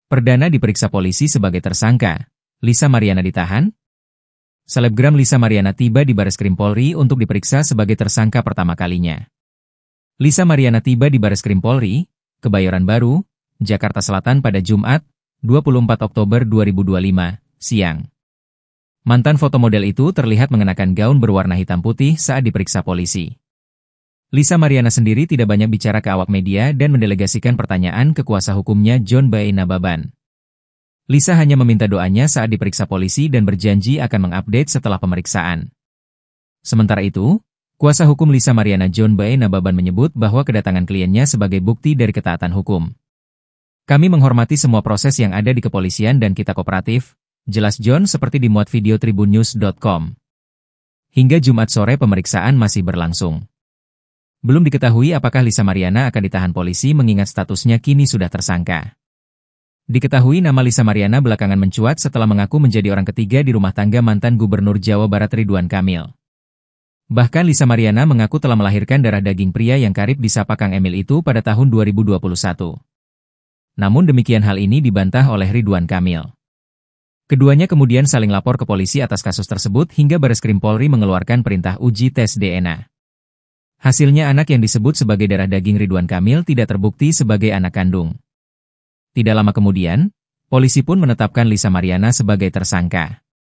Perdana diperiksa polisi sebagai tersangka. Lisa Mariana ditahan? Selebgram Lisa Mariana tiba di Bareskrim Polri untuk diperiksa sebagai tersangka pertama kalinya. Lisa Mariana tiba di Bareskrim Polri, Kebayoran Baru, Jakarta Selatan pada Jumat, 24 Oktober 2025, siang. Mantan foto model itu terlihat mengenakan gaun berwarna hitam putih saat diperiksa polisi. Lisa Mariana sendiri tidak banyak bicara ke awak media dan mendelegasikan pertanyaan ke kuasa hukumnya John B. Nababan. Lisa hanya meminta doanya saat diperiksa polisi dan berjanji akan mengupdate setelah pemeriksaan. Sementara itu, kuasa hukum Lisa Mariana John B. Nababan menyebut bahwa kedatangan kliennya sebagai bukti dari ketaatan hukum. Kami menghormati semua proses yang ada di kepolisian dan kita kooperatif, jelas John seperti dimuat video tribunnews.com. Hingga Jumat sore pemeriksaan masih berlangsung. Belum diketahui apakah Lisa Mariana akan ditahan polisi mengingat statusnya kini sudah tersangka. Diketahui nama Lisa Mariana belakangan mencuat setelah mengaku menjadi orang ketiga di rumah tangga mantan Gubernur Jawa Barat Ridwan Kamil. Bahkan Lisa Mariana mengaku telah melahirkan darah daging pria yang karib disapa Kang Emil itu pada tahun 2021. Namun demikian hal ini dibantah oleh Ridwan Kamil. Keduanya kemudian saling lapor ke polisi atas kasus tersebut hingga Bareskrim Polri mengeluarkan perintah uji tes DNA. Hasilnya anak yang disebut sebagai darah daging Ridwan Kamil tidak terbukti sebagai anak kandung. Tidak lama kemudian, polisi pun menetapkan Lisa Mariana sebagai tersangka.